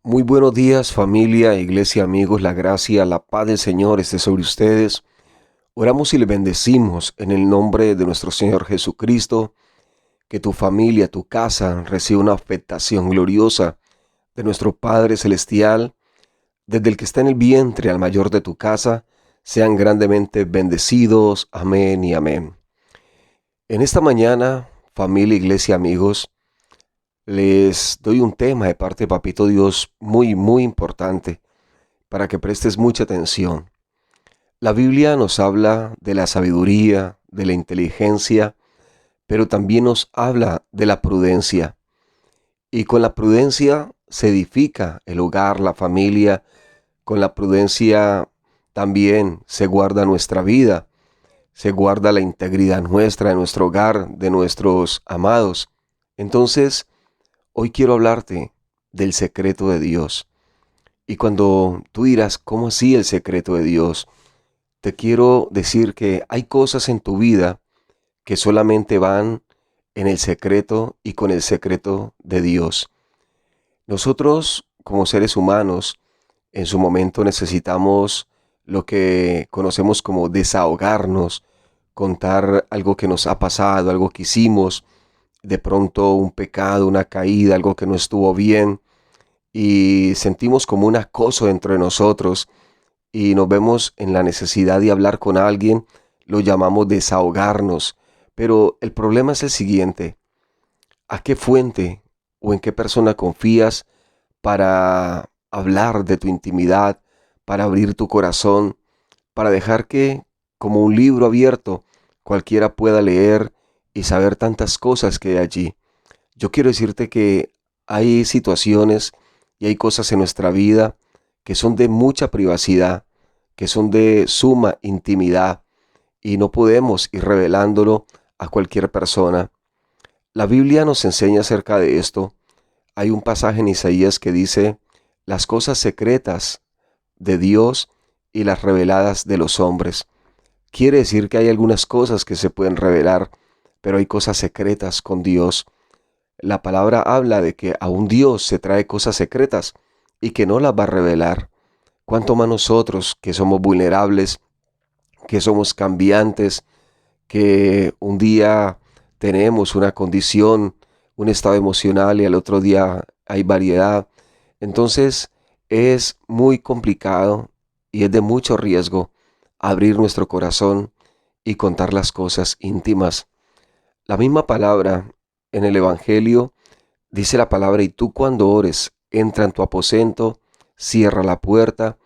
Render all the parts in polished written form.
Muy buenos días, familia, iglesia, amigos, la gracia, la paz del Señor esté sobre ustedes. Oramos y les bendecimos en el nombre de nuestro Señor Jesucristo, que tu familia, tu casa reciba una afectación gloriosa de nuestro Padre Celestial, desde el que está en el vientre al mayor de tu casa, sean grandemente bendecidos. Amén y amén. En esta mañana, familia, iglesia, amigos, les doy un tema de parte de Papito Dios muy importante para que prestes mucha atención. La Biblia nos habla de la sabiduría, de la inteligencia, pero también nos habla de la prudencia. Y con la prudencia se edifica el hogar, la familia. Con la prudencia también se guarda nuestra vida, se guarda la integridad nuestra, de nuestro hogar, de nuestros amados. Entonces, hoy quiero hablarte del secreto de Dios. Y cuando tú dirás, ¿cómo así el secreto de Dios? Te quiero decir que hay cosas en tu vida que solamente van en el secreto y con el secreto de Dios. Nosotros, como seres humanos, en su momento necesitamos lo que conocemos como desahogarnos, contar algo que nos ha pasado, algo que hicimos, de pronto un pecado, una caída, algo que no estuvo bien, y sentimos como un acoso dentro de nosotros y nos vemos en la necesidad de hablar con alguien, lo llamamos desahogarnos. Pero el problema es el siguiente: ¿a qué fuente o en qué persona confías para hablar de tu intimidad, para abrir tu corazón, para dejar que, como un libro abierto, cualquiera pueda leer y saber tantas cosas que hay allí? Yo quiero decirte que hay situaciones y hay cosas en nuestra vida que son de mucha privacidad, que son de suma intimidad, y no podemos ir revelándolo a cualquier persona. La Biblia nos enseña acerca de esto. Hay un pasaje en Isaías que dice: las cosas secretas de Dios y las reveladas de los hombres. Quiere decir que hay algunas cosas que se pueden revelar, pero hay cosas secretas con Dios. La palabra habla de que a un Dios se trae cosas secretas y que no las va a revelar. Cuanto más nosotros, que somos vulnerables, que somos cambiantes, que un día tenemos una condición, un estado emocional, y al otro día hay variedad. Entonces es muy complicado y es de mucho riesgo abrir nuestro corazón y contar las cosas íntimas. La misma palabra en el Evangelio dice la palabra: y tú cuando ores, entra en tu aposento, cierra la puerta,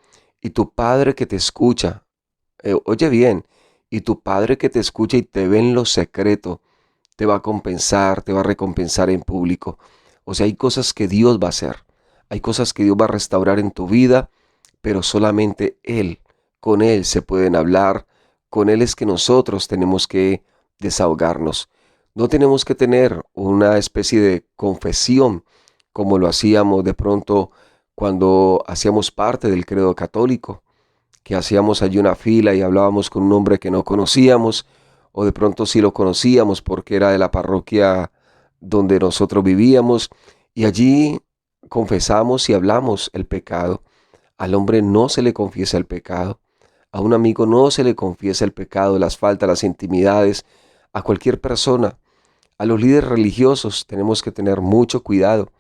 y tu Padre que te escucha, oye bien, y tu Padre que te escucha y te ve en lo secreto, te va a compensar, te va a recompensar en público. O sea, hay cosas que Dios va a hacer, hay cosas que Dios va a restaurar en tu vida, pero solamente Él, con Él se pueden hablar, con Él es que nosotros tenemos que desahogarnos. No tenemos que tener una especie de confesión como lo hacíamos de pronto cuando hacíamos parte del credo católico, que hacíamos allí una fila y hablábamos con un hombre que no conocíamos, o de pronto sí lo conocíamos porque era de la parroquia donde nosotros vivíamos, y allí confesamos y hablamos el pecado. Al hombre no se le confiesa el pecado, a un amigo no se le confiesa el pecado, las faltas, las intimidades, a cualquier persona. A los líderes religiosos tenemos que tener mucho cuidado,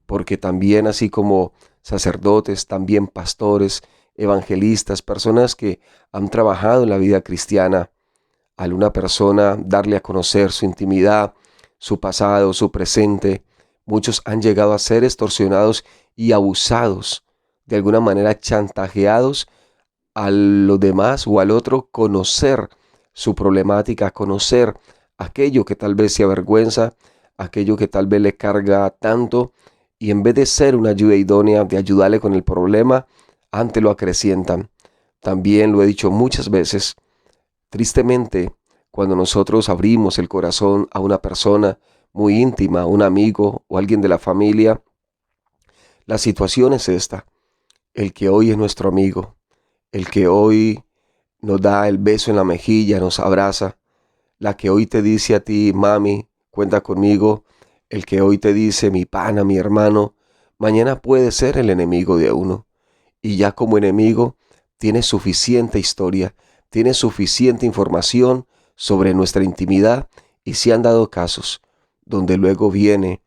porque también, así como sacerdotes, también pastores, evangelistas, personas que han trabajado en la vida cristiana, a una persona darle a conocer su intimidad, su pasado, su presente, muchos han llegado a ser extorsionados y abusados, de alguna manera chantajeados a los demás o al otro, conocer su problemática, conocer aquello que tal vez se avergüenza, aquello que tal vez le carga tanto, y en vez de ser una ayuda idónea, de ayudarle con el problema, antes lo acrecientan. También lo he dicho muchas veces, tristemente, cuando nosotros abrimos el corazón a una persona muy íntima, un amigo o alguien de la familia, la situación es esta: el que hoy es nuestro amigo, el que hoy nos da el beso en la mejilla, nos abraza, la que hoy te dice a ti: mami, cuenta conmigo, el que hoy te dice: mi pana, mi hermano, mañana puede ser el enemigo de uno. Y ya como enemigo tiene suficiente historia, tiene suficiente información sobre nuestra intimidad, y se han dado casos donde luego viene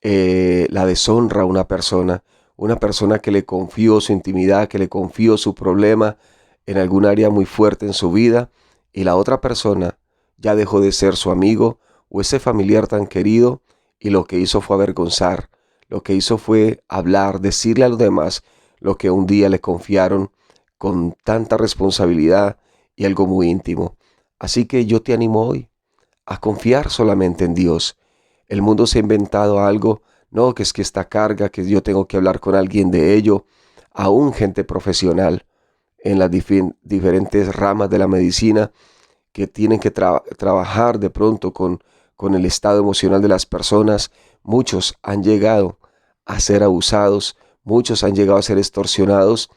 la deshonra a una persona que le confió su intimidad, que le confió su problema en algún área muy fuerte en su vida, y la otra persona ya dejó de ser su amigo o ese familiar tan querido, y lo que hizo fue avergonzar, lo que hizo fue hablar, decirle a los demás lo que un día le confiaron con tanta responsabilidad y algo muy íntimo. Así que yo te animo hoy a confiar solamente en Dios. El mundo se ha inventado algo, no, que es que esta carga, que yo tengo que hablar con alguien de ello, aún gente profesional en las diferentes ramas de la medicina que tienen que trabajar de pronto con el estado emocional de las personas. Muchos han llegado a ser abusados, muchos han llegado a ser extorsionados,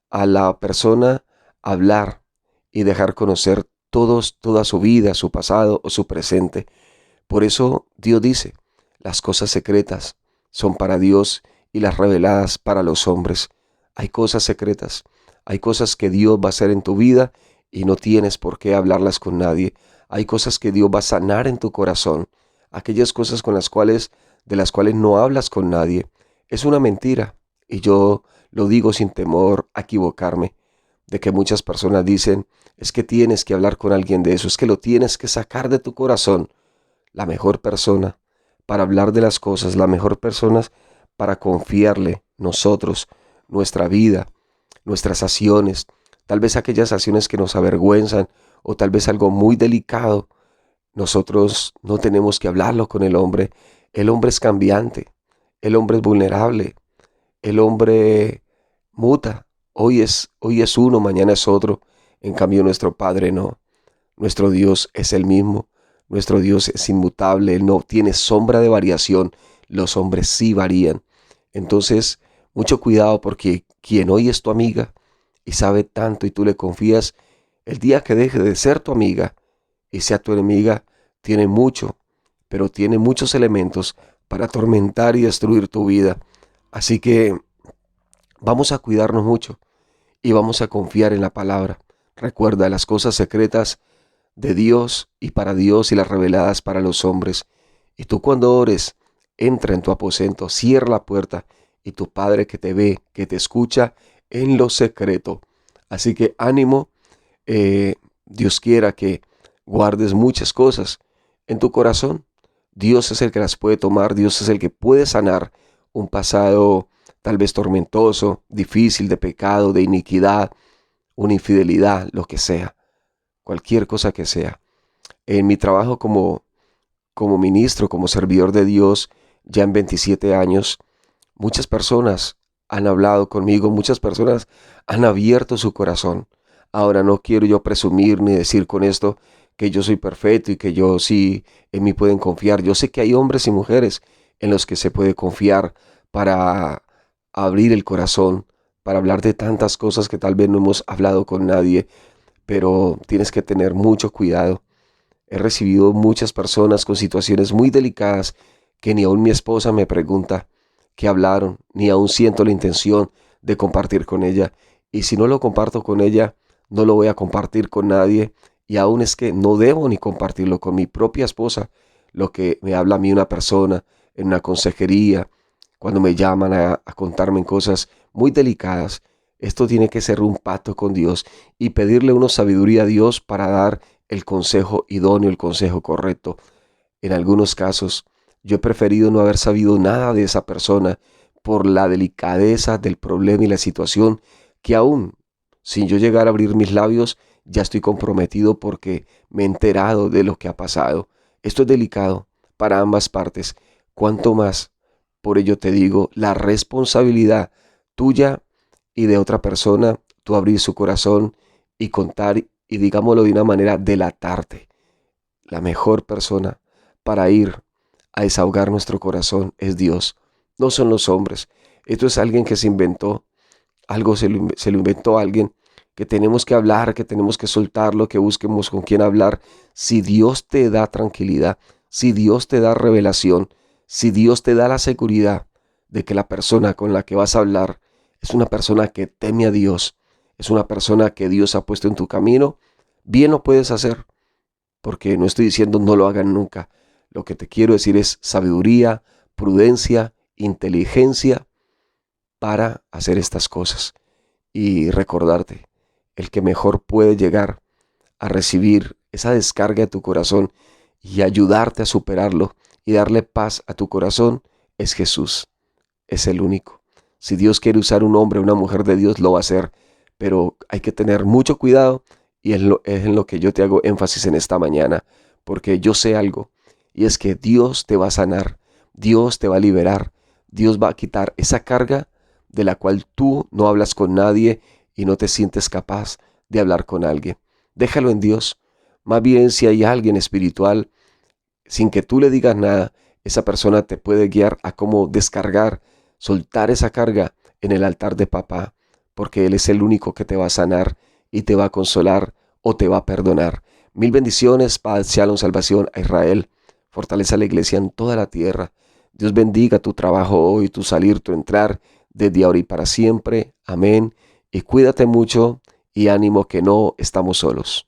a la persona hablar y dejar conocer toda su vida, su pasado o su presente. Por eso Dios dice, las cosas secretas son para Dios y las reveladas para los hombres. Hay cosas secretas, hay cosas que Dios va a hacer en tu vida y no tienes por qué hablarlas con nadie. Hay cosas que Dios va a sanar en tu corazón, aquellas cosas de las cuales no hablas con nadie. Es una mentira, y yo lo digo sin temor a equivocarme, de que muchas personas dicen, es que tienes que hablar con alguien de eso, es que lo tienes que sacar de tu corazón. La mejor persona para hablar de las cosas, la mejor persona para confiarle nosotros, nuestra vida, nuestras acciones, tal vez aquellas acciones que nos avergüenzan o tal vez algo muy delicado. Nosotros no tenemos que hablarlo con el hombre. El hombre es cambiante, el hombre es vulnerable, el hombre muta. Hoy es uno, mañana es otro. En cambio nuestro Padre no. Nuestro Dios es el mismo. Nuestro Dios es inmutable. Él no tiene sombra de variación. Los hombres sí varían. Entonces, mucho cuidado, porque quien hoy es tu amiga y sabe tanto y tú le confías, el día que deje de ser tu amiga y sea tu enemiga, tiene mucho, pero tiene muchos elementos para atormentar y destruir tu vida. Así que vamos a cuidarnos mucho y vamos a confiar en la palabra. Recuerda las cosas secretas de Dios y para Dios, y las reveladas para los hombres. Y tú, cuando ores, entra en tu aposento, cierra la puerta, y tu Padre que te ve, que te escucha en lo secreto. Así que ánimo. Dios quiera que guardes muchas cosas en tu corazón. Dios es el que las puede tomar, Dios es el que puede sanar un pasado tal vez tormentoso, difícil, de pecado, de iniquidad, una infidelidad, lo que sea, cualquier cosa que sea. En mi trabajo como ministro, como servidor de Dios, ya en 27 años, muchas personas han hablado conmigo, muchas personas han abierto su corazón. Ahora, no quiero yo presumir ni decir con esto que yo soy perfecto y que yo sí en mí pueden confiar. Yo sé que hay hombres y mujeres en los que se puede confiar para abrir el corazón, para hablar de tantas cosas que tal vez no hemos hablado con nadie, pero tienes que tener mucho cuidado. He recibido muchas personas con situaciones muy delicadas que ni aun mi esposa me pregunta qué hablaron, ni aun siento la intención de compartir con ella. Y si no lo comparto con ella, no lo voy a compartir con nadie. Y aún es que no debo ni compartirlo con mi propia esposa, lo que me habla a mí una persona en una consejería, cuando me llaman a contarme cosas muy delicadas. Esto tiene que ser un pacto con Dios y pedirle una sabiduría a Dios para dar el consejo idóneo, el consejo correcto. En algunos casos, yo he preferido no haber sabido nada de esa persona por la delicadeza del problema y la situación, que aún sin yo llegar a abrir mis labios, ya estoy comprometido porque me he enterado de lo que ha pasado. Esto es delicado para ambas partes. Cuanto más, por ello te digo, la responsabilidad tuya y de otra persona, tú abrir su corazón y contar, y digámoslo de una manera, delatarte. La mejor persona para ir a desahogar nuestro corazón es Dios, no son los hombres. Esto es alguien que se inventó, algo se lo inventó alguien, que tenemos que hablar, que tenemos que soltarlo, que busquemos con quién hablar. Si Dios te da tranquilidad, si Dios te da revelación, si Dios te da la seguridad, de que la persona con la que vas a hablar es una persona que teme a Dios, es una persona que Dios ha puesto en tu camino, bien lo puedes hacer, porque no estoy diciendo no lo hagan nunca. Lo que te quiero decir es sabiduría, prudencia, inteligencia para hacer estas cosas. Y recordarte, el que mejor puede llegar a recibir esa descarga de tu corazón y ayudarte a superarlo y darle paz a tu corazón es Jesús. Es el único. Si Dios quiere usar un hombre o una mujer de Dios, lo va a hacer, pero hay que tener mucho cuidado y es en lo que yo te hago énfasis en esta mañana, porque yo sé algo, y es que Dios te va a sanar, Dios te va a liberar, Dios va a quitar esa carga de la cual tú no hablas con nadie y no te sientes capaz de hablar con alguien. Déjalo en Dios. Más bien, si hay alguien espiritual, sin que tú le digas nada, esa persona te puede guiar a cómo descargar, soltar esa carga en el altar de papá, porque Él es el único que te va a sanar y te va a consolar o te va a perdonar. Mil bendiciones, paz, shalom, salvación a Israel. Fortaleza a la iglesia en toda la tierra. Dios bendiga tu trabajo hoy, tu salir, tu entrar, desde ahora y para siempre. Amén. Y cuídate mucho y ánimo que no estamos solos.